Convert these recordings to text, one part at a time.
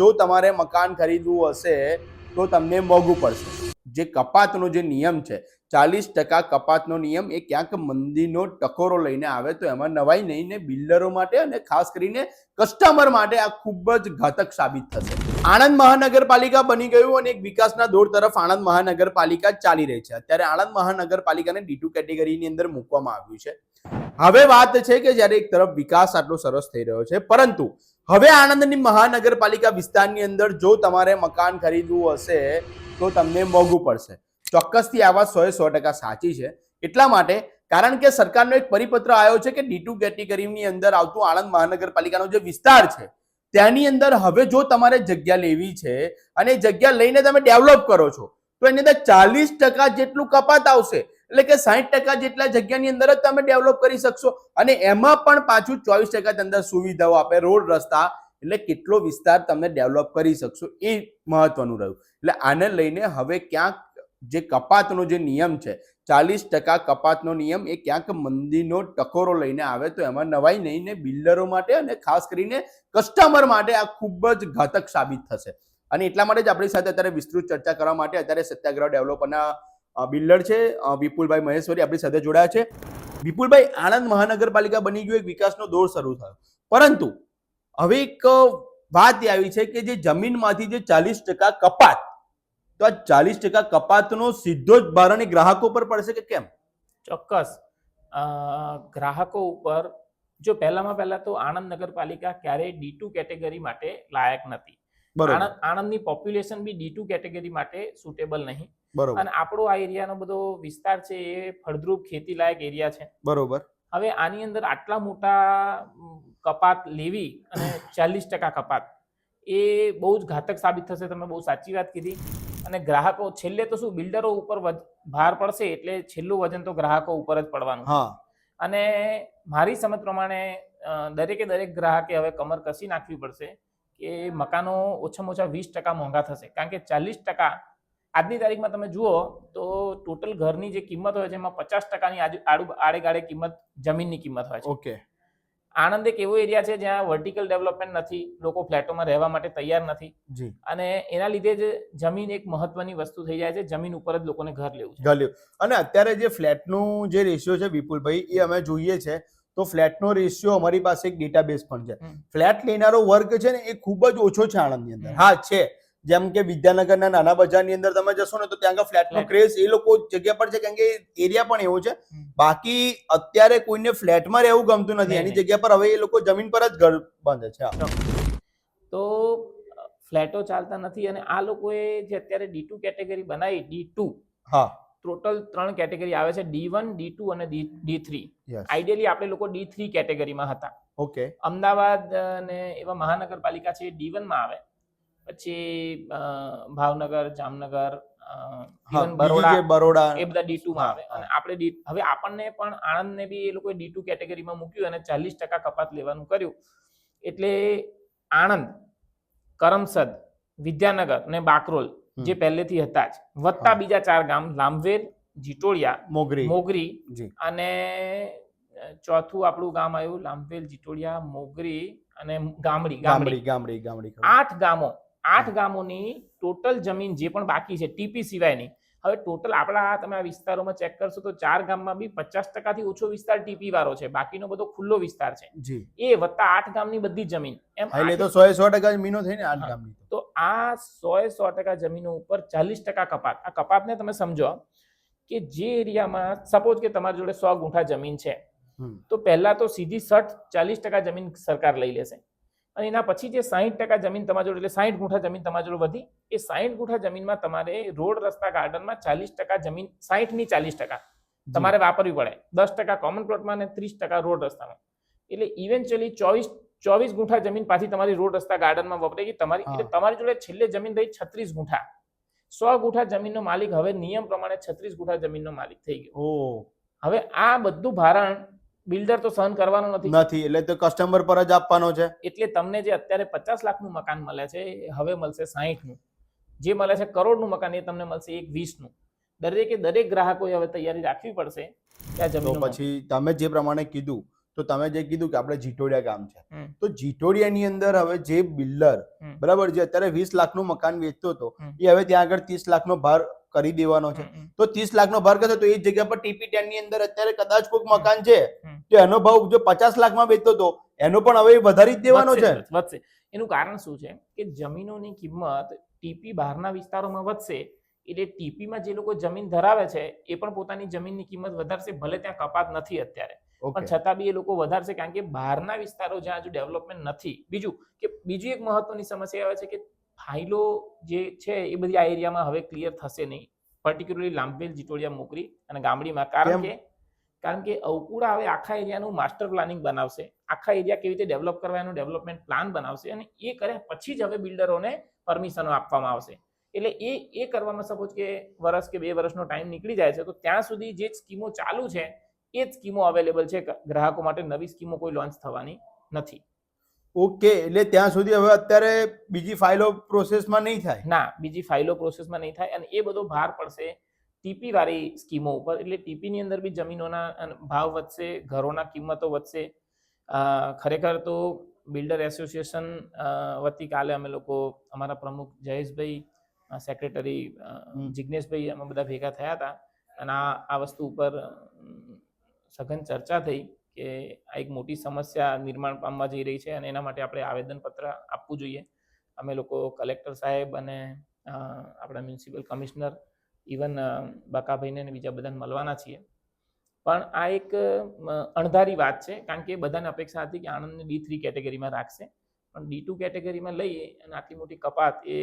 જો તમારે મકાન ખરીદવું હશે તો તમને મોંઘું પડશે. જે કપાતનો જે નિયમ છે 40% કપાતનો નિયમ એ ક્યાંક મંદીનો ટકોરો લઈને આવે તો એમાં નવાઈ નહીં ને બિલ્ડરો માટે અને ખાસ કરીને કસ્ટમર માટે આ ખૂબ જ ઘાતક સાબિત થશે. આણંદ મહાનગરપાલિકા બની ગયું અને એક વિકાસના દોર તરફ આણંદ મહાનગરપાલિકા ચાલી રહી છે. અત્યારે આણંદ મહાનગરપાલિકાને D2 કેટેગરીની અંદર મૂકવામાં આવ્યું છે. હવે વાત છે કે જ્યારે એક તરફ વિકાસ આટલો સરસ થઈ રહ્યો છે, પરંતુ હવે આણંદની મહાનગરપાલિકા વિસ્તારની અંદર જો તમારે મકાન ખરીદવું હશે તો તમને મોંઘું પડશે. ચોક્કસથી આ વાત 100% સાચી છે. એટલા માટે કારણ કે સરકારનો એક પરિપત્ર આવ્યો છે કે D2 કેટેગરીની અંદર આવતું આણંદ મહાનગરપાલિકાનો જે વિસ્તાર છે ત્યાંની અંદર હવે જો તમારે જગ્યા લેવી છે અને જગ્યા લઈને તમે ડેવલપ કરો છો તો એની અંદર 40% જેટલું કપાત આવશે. એટલે કે 60% જેટલા જગ્યાની અંદર જ તમે ડેવલપ કરી શકશો અને એમાં પણ પાછું 24% અંદર સુવિધાઓ આપે, રોડ રસ્તા, એટલે કેટલો વિસ્તાર તમે ડેવલપ કરી શકશો એ મહત્વનું રહ્યું. એટલે આને લઈને હવે ક્યાંક જે કપાતનો જે નિયમ છે 40% કપાતનો નિયમ એ ક્યાંક મંદીનો ટકોરો લઈને આવે તો એમાં નવાઈ નહીં ને બિલ્ડરો માટે અને ખાસ કરીને કસ્ટમર માટે આ ખૂબ જ ઘાતક સાબિત થશે. અને એટલા માટે જ આપણી સાથે અત્યારે વિસ્તૃત ચર્ચા કરવા માટે અત્યારે સત્યાગ્રહ ડેવલપરના બિલ્ડર છે વિપુલભાઈ મહેશ્વરી આપણી સાથે જોડાયા છે. વિપુલભાઈ, આણંદ મહાનગરપાલિકા બની ગયું, એક વિકાસનો દોર શરૂ થયો, પરંતુ હવે એક વાત એ આવી છે કે જે જમીનમાંથી જે 40% કપાત, તો આ 40% કપાતનો સીધો જ ભારણ ગ્રાહકો પર પડશે કે કેમ? ચોક્કસ ગ્રાહકો ઉપર જો પહેલામાં પહેલા તો આણંદ નગરપાલિકા ક્યારેય D2 કેટેગરી માટે લાયક નથી. આણંદની પોપ્યુલેશન બી D2 કેટેગરી માટે સુટેબલ નહીં. અને આપણો આ એરિયાનો બધો વિસ્તાર છે એ ફળદ્રુપ ખેતી લાયક એરિયા છે. બરોબર. હવે આની અંદર આટલા મોટા કપાત લેવી અને 40% કપાત એ બહુ જ ઘાતક સાબિત થશે. તમે બહુ સાચી વાત કીધી. અને ગ્રાહકો છેલ્લે તો શું, બિલ્ડરો ઉપર ભાર પડશે એટલે છેલ્લું વજન તો ગ્રાહકો ઉપર જ પડવાનું. અને મારી સમજ પ્રમાણે દરેક ગ્રાહકે હવે કમર કસી નાખવી પડશે કે મકાનો ઓછામાં ઓછા 20% મોંઘા થશે. કારણ કે 40% આજની તારીખમાં તમે જુઓ તો ટોટલ ઘરની જે કિંમત હોય છે એમાં 50%ની આડેગાળે કિંમત જમીનની કિંમત હોય છે. ઓકે. આણંદ એક એવો એરિયા છે જ્યાં વર્ટિકલ ડેવલપમેન્ટ નથી, લોકો ફ્લેટોમાં રહેવા માટે તૈયાર નથી. અને એના લીધે જ જમીન એક મહત્વની વસ્તુ થઈ જાય છે. જમીન ઉપર જ લોકોને ઘર લેવું છે. અને અત્યારે જે ફ્લેટનું જે રેશિયો છે વિપુલભાઈ, એ અમે જોઈએ છે તો ફ્લેટનો રેશિયો અમારી પાસે એક ડેટાબેઝ પણ છે. ફ્લેટ લેનારો વર્ગ છે ને એ ખૂબ જ ઓછો છે આણંદની અંદર. હા છે, જેમ કે વિદ્યાનગરના નાના બજારની અંદર તમે જશો ને તો ત્યાં ફ્લેટનો ક્રેઝ એ લોકો જગ્યા પર છે કારણ કે એરિયા પણ એવો છે. બાકી અત્યારે કોઈને ફ્લેટમાં રહેવું ગમતું નથી, એની જગ્યા પર હવે એ લોકો જમીન પર જ ઘર બાંધે છે. તો ફ્લેટો ચાલતા નથી અને આ લોકોએ જે અત્યારે D2 કેટેગરી બનાવી, D2 ટોટલ 3 કેટેગરી આવે છે, D1, D2 અને D3. આઈડિયલી આપણે લોકો D3 કેટેગરીમાં હતા. ઓકે. અમદાવાદ અને એવા મહાનગરપાલિકા છે D1 માં આવે, પછી ભાવનગર, જામનગર, બરોડા એ બધા D2 માં આવે. અને આપણે હવે આપણને પણ આણંદને બી એ લોકોએ D2 કેટેગરીમાં મૂક્યું અને 40% કપાત લેવાનું કર્યું. એટલે આણંદ, કરમસદ, વિદ્યાનગર અને બાકરોલ જે પહેલેથી હતા જ, વત્તા બીજા 4 ગામ લાંભવેલ, જીટોડિયા, મોગરી અને ચોથું આપણું ગામ આવ્યું લાંભવેલ, જીટોડિયા, મોગરી અને ગામડી. 8 ગામોની ટોટલ જમીન જે પણ બાકી છે ટીપી સિવાયની, હવે ટોટલ આપણા તમે આ વિસ્તારોમાં ચેક કરશો તો 4 ગામમાં બી 50% થી ઓછો વિસ્તાર ટીપી વાળો છે, બાકીનો બધો ખુલ્લો વિસ્તાર છે. એ વત્તા 8 ગામની બધી જમીન, એમ એટલે તો 100% જમીનો થઈ ને 8 ગામની. તો આ 100% જમીનો ઉપર 40% કપાત. આ કપાતને તમે સમજો કે જે એરિયામાં સપોઝ કે તમારી જોડે 100 ગુંઠા જમીન છે તો પહેલા તો સીધી 40% જમીન સરકાર લઈ લેશે અને એના પછી જે 60% જમીન તમારી જોડે, એટલે 60 ગુંઠા જમીન તમારી જોડે વધી, એ 60 ગુંઠા જમીનમાં તમારે રોડ રસ્તા ગાર્ડનમાં 40% જમીન, 60 ની 40% તમારે વાપરવી પડે. 10% કોમન પ્લોટમાં અને 30% રોડ રસ્તામાં. એટલે ઇવેન્ચ્યુઅલી 24 ગુંઠા જમીન પાછી તમારી રોડ રસ્તા ગાર્ડનમાં વપરાઈ ગઈ તમારી. એટલે તમારી જોડે છેલ્લે જમીન રહી 36 ગુંઠા. 100 ગુંઠા જમીનનો માલિક હવે નિયમ પ્રમાણે 36 ગુંઠા જમીનનો માલિક થઈ ગયો. હવે આ બધું ભારણ બિલ્ડર તો સહન કરવાનો નથી, એટલે તો કસ્ટમર પર જ આપવાનો છે. એટલે તમને જે અત્યારે 50 લાખનું મકાન મળે છે હવે મળશે 60નું, જે મળે છે કરોડનું મકાન એ તમને મળશે 120નું. દરેક ગ્રાહકોએ હવે તૈયારી રાખવી પડશે. પછી તમે જે પ્રમાણે કીધું તો તમે જે કીધું કે આપણે જીટોડિયા ગામ છે, હમ. તો જીટોડિયાની અંદર હવે જે બિલ્ડર હમ. બરાબર જે અત્યારે 20 લાખનું મકાન વેચતો હતો હમ. એ હવે ત્યાં આગળ 30 લાખનો ભાર કરી દેવાનો છે. હમ. તો 30 લાખનો ભાર કરશે તો એ જગ્યા પર TP10 ની અંદર અત્યારે કદાચ કોઈક મકાન છે હમ. તો એનો ભાવ જો 50 લાખમાં વેચતો હતો એનો પણ હવે વધારી જ દેવાનો છે. વધશે. એનું કારણ શું છે કે જમીનોની કિંમત ટીપી બહારના વિસ્તારોમાં વધશે એટલે ટીપીમાં જે લોકો જમીન ધરાવે છે એ પણ પોતાની જમીનની કિંમત વધારશે, ભલે ત્યાં કપાત નથી અત્યારે પણ છતાં બી એ લોકો વધારશે, કારણ કે બહારના વિસ્તારો જ્યાં હજુ ડેવલપમેન્ટ નથી. બીજું એક મહત્વની સમસ્યા આવે છે કે ફાઇલો જે છે એ બધી આ એરિયામાં હવે ક્લિયર થશે નહીં, પર્ટિક્યુલરલી લાંભેલ, જીટોડિયા, મોકરી અને ગામડીમાં. કારણ કે અવકુડા હવે આખા એરિયાનું માસ્ટર પ્લાનિંગ બનાવશે, આખા એરિયા કેવી રીતે ડેવલપ કરવા એનું ડેવલપમેન્ટ પ્લાન બનાવશે અને એ કર્યા પછી જ હવે બિલ્ડરોને પરમિશનો આપવામાં આવશે. એટલે એ કરવામાં સપોઝ કે વર્ષ કે 2 વર્ષનો ટાઈમ નીકળી જાય છે તો ત્યાં સુધી જે સ્કીમો ચાલુ છે એ જ સ્કીમો અવેલેબલ છે ગ્રાહકો માટે. નવી સ્કીમો કોઈ લોન્ચ થવાની નથી. ઓકે, એટલે ત્યાં સુધી હવે અત્યારે બીજી ફાઇલો પ્રોસેસમાં નહીં થાય? ના, બીજી ફાઇલો પ્રોસેસમાં નહીં થાય અને એ બધો ભાર પડશે ટીપી વાળી સ્કીમો ઉપર. એટલે ટીપીની અંદર બી જમીનોના ભાવ વધશે, ઘરોના કિંમતો વધશે. ખરેખર તો બિલ્ડર એસોસિએશન વતી કાલે અમે લોકો, અમારા પ્રમુખ જયેશભાઈ, સેક્રેટરી જિજ્ઞેશભાઈ, અમે બધા ભેગા થયા હતા અને આ વસ્તુ ઉપર સઘન ચર્ચા થઈ કે આ એક મોટી સમસ્યા નિર્માણ પામવા જઈ રહી છે અને એના માટે આપણે આવેદનપત્ર આપવું જોઈએ. અમે લોકો કલેક્ટર સાહેબ અને આપણા મ્યુનિસિપલ કમિશનર, ઇવન બકાભાઈને અને બીજા બધાને મળવાના છીએ. પણ આ એક અણધારી વાત છે, કારણ કે બધાને અપેક્ષા હતી કે આણંદને D3 કેટેગરીમાં રાખશે, પણ D2 કેટેગરીમાં લઈએ અને આટલી મોટી કપાત એ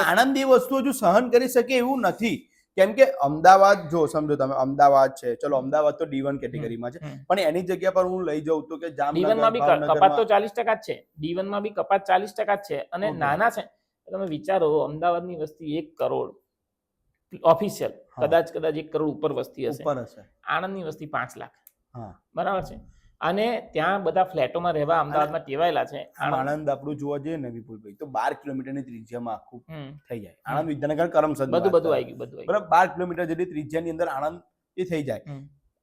આણંદ એ વસ્તુ હજુ સહન કરી શકે એવું નથી. કેમ કે અમદાવાદ, જો સમજો તમે, અમદાવાદ છે, ચલો અમદાવાદ તો D1 કેટેગરીમાં છે, પણ એની જગ્યા પર હું લઈ જાઉં તો કે D1 માં બી કપાત તો 40% જ છે. D1 માં બી કપાત 40% જ છે અને નાના છે. તમે વિચારો, અમદાવાદની વસ્તી 1 કરોડ ઓફિશિયલ, કદાચ 1 કરોડ ઉપર વસ્તી હશે. આણંદની વસ્તી 5 લાખ, બરાબર છે. અને ત્યાં બધા ફ્લેટોમાં રહેવા અમદાવાદમાં ટેવાયેલા છે. આણંદ આપણું જોવા જઈએ ને વિપુલભાઈ, તો 12 કિલોમીટરની ત્રિજ્યામાં આખું થઈ જાય. આણંદ વિદ્યાનગર કરમસદ બધું આવી ગયું. બરાબર, 12 કિલોમીટર જેટલી ત્રિજ્યાની અંદર આણંદ એ થઈ જાય.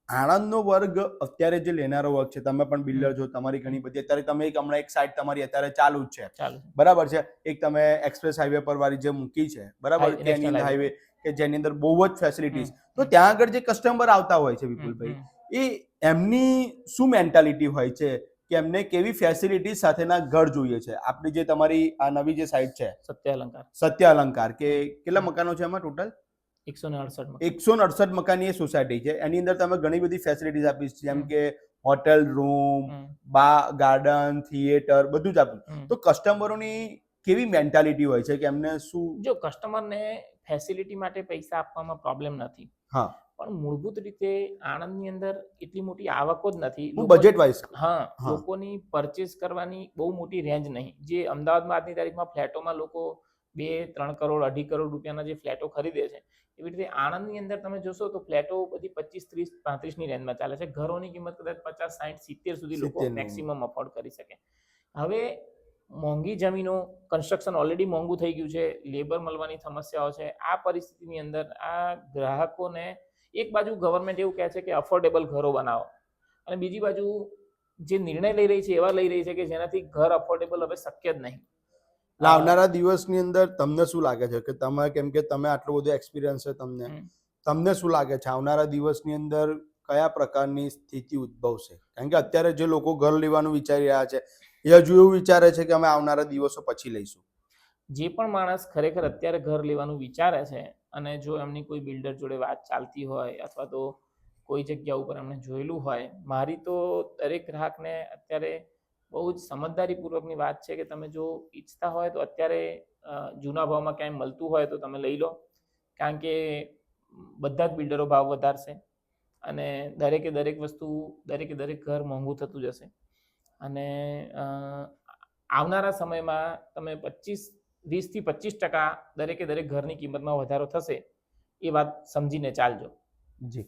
આણંદનો વર્ગ અત્યારે જે લેનારો વર્ગ છે, તમે પણ બિલ્ડર છો, તમારી ઘણી બધી અત્યારે તમે હમણાં એક સાઇટ તમારી અત્યારે ચાલુ જ છે, બરાબર છે. એક તમે એક્સપ્રેસ હાઈવે પર વાળી જે મૂકી છે, બરાબર, કેનિયન હાઈવે, કે જેની અંદર બહુ જ ફેસિલિટીઝ, તો ત્યાં આગળ જે કસ્ટમર આવતા હોય છે વિપુલભાઈ, એ એમની શું મેન્ટાલિટી હોય છે કે એમને કેવી ફેસિલિટી સાથેના ઘર જોઈએ છે? આપણી જે તમારી આ નવી જે સાઇટ છે સત્ય અલંકાર, કે કેટલા મકાનો છે એમાં ટોટલ? 168 મકાનની એ સોસાયટી છે. એની અંદર તમે ઘણી બધી ફેસિલિટીઝ આપી છે, જેમ કે હોટેલ રૂમ, બા, ગાર્ડન, થિયેટર, બધું જ આપ્યું. તો કસ્ટમરોની કેવી મેન્ટાલિટી હોય છે કે એમને શું? જો કસ્ટમરને ફેસિલિટી માટે પૈસા આપવામાં પ્રોબ્લેમ નથી, પણ મૂળભૂત રીતે આણંદની અંદર એટલી મોટી આવકો જ નથી, બજેટ વાઇઝ. લોકોની પરચેસ કરવાની બહુ મોટી રેન્જ નહીં. જે અમદાવાદમાં આજની તારીખમાં ફ્લેટોમાં લોકો 2-3 કરોડ 2.5 કરોડ રૂપિયાના જે ફ્લેટો ખરીદે છે, એવી રીતે આણંદની અંદર તમે જોશો તો ફ્લેટો બધી 25, 30, 35 ની રેન્જમાં ચાલે છે. ઘરોની કિંમત કદાચ 50, 60, 70 સુધી લોકો મેક્સિમમ અફોર્ડ કરી શકે. હવે મોંઘી જમીનો, કન્સ્ટ્રક્શન ઓલરેડી મોંઘું થઈ ગયું છે, લેબર મળવાની સમસ્યાઓ છે. આ પરિસ્થિતિની અંદર આ ગ્રાહકોને એક બાજુ ગવર્મેન્ટ એવું કહે છે કે અફોર્ડેબલ ઘરો બનાવો, અને બીજી બાજુ જે નિર્ણય લઈ રહી છે એવા લઈ રહી છે કે જેનાથી ઘર અફોર્ડેબલ હવે શક્ય જ નહીં. આવનારા દિવસની અંદર તમને શું લાગે છે કે તમે, કેમ કે તમે આટલો બધો એક્સપિરિયન્સ છે તમને શું લાગે છે આવનારા દિવસની અંદર કયા પ્રકારની સ્થિતિ ઉદ્ભવશે? કારણ કે અત્યારે જે લોકો ઘર લેવાનું વિચારી રહ્યા છે એ હજુ એવું વિચારે છે કે અમે આવનારા દિવસો પછી લઈશું. જે પણ માણસ ખરેખર અત્યારે ઘર લેવાનું વિચારે છે અને જો એમની કોઈ બિલ્ડર જોડે વાત ચાલતી હોય અથવા તો કોઈ જગ્યા ઉપર એમણે જોયેલું હોય, મારી તો દરેક ગ્રાહકને અત્યારે બહુ જ સમજદારીપૂર્વકની વાત છે કે તમે જો ઈચ્છતા હોય તો અત્યારે જૂના ભાવમાં ક્યાંય મળતું હોય તો તમે લઈ લો, કારણ કે બધા જ બિલ્ડરો ભાવ વધારશે અને દરેકે દરેક ઘર મોંઘું થતું જશે. અને આવનારા સમયમાં તમે 20-25% દરેકે દરેક ઘરની કિંમતમાં વધારો થશે એ વાત સમજીને ચાલજો. જી,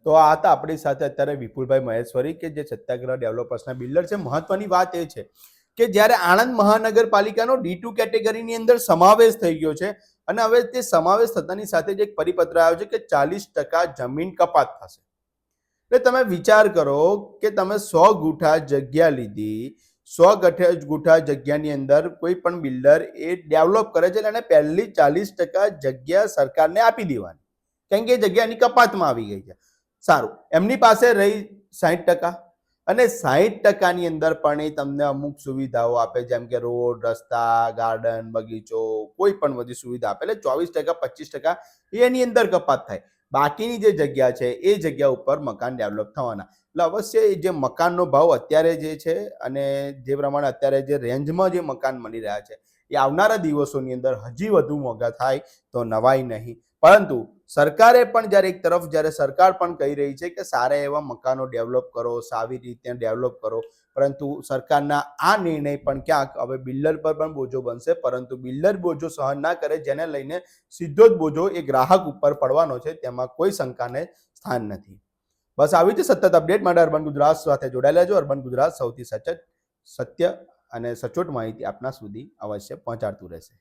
તો આ હતા આપણી સાથે અત્યારે વિપુલભાઈ મહેશ્વરી, કે જે સત્યાગ્રહ ડેવલપર્સના બિલ્ડર છે. મહત્વની વાત એ છે કે જ્યારે આણંદ મહાનગરપાલિકાનો D2 કેટેગરીની અંદર સમાવેશ થઈ ગયો છે અને હવે તે સમાવેશ થતાની સાથે જ એક પરિપત્ર આવ્યો છે કે 40% જમીન કપાત થશે. એટલે તમે વિચાર કરો કે તમે 100 ગુઠા જગ્યા લીધી, 100 ગુઠા જગ્યાની અંદર કોઈ પણ બિલ્ડર એ ડેવલપ કરે છે અને પહેલી 40% જગ્યા સરકારને આપી દેવાની, કેમ કે એ જગ્યા એની કપાતમાં આવી ગઈ છે. સારું, એમની પાસે રહી 60%, અને 60%ની અંદર પણ એ તમને અમુક સુવિધાઓ આપે, જેમ કે રોડ, રસ્તા, ગાર્ડન, બગીચો, કોઈ પણ બધી સુવિધા આપે. એટલે 24%, 25% એની અંદર કપાત થાય. બાકીની જે જગ્યા છે એ જગ્યા ઉપર મકાન ડેવલપ થવાના. એટલે અવશ્ય જે મકાનનો ભાવ અત્યારે જે છે અને જે પ્રમાણે અત્યારે જે રેન્જમાં જે મકાન મળી રહ્યા છે એ આવનારા દિવસોની અંદર હજી વધુ મોંઘા થાય તો નવાઈ નહીં. પરંતુ સરકારે પણ જ્યારે સરકાર પણ કહી રહી છે કે સારા એવા મકાનો ડેવલપ કરો, સારી રીતે ડેવલપ કરો, પરંતુ સરકારના આ નિર્ણય પણ ક્યાંક હવે બિલ્ડર પર પણ બોજો બનશે. પરંતુ બિલ્ડર બોજો સહન ના કરે, જેને લઈને સીધો જ બોજો એ ગ્રાહક ઉપર પડવાનો છે, તેમાં કોઈ શંકાને સ્થાન નથી. બસ આવી જ સતત અપડેટ માટે અર્બન ગુજરાત સાથે જોડાયેલા છો. અર્બન ગુજરાત સૌથી સચોટ, સત્ય અને સચોટ માહિતી આપના સુધી અવશ્ય પહોંચાડતું રહેશે.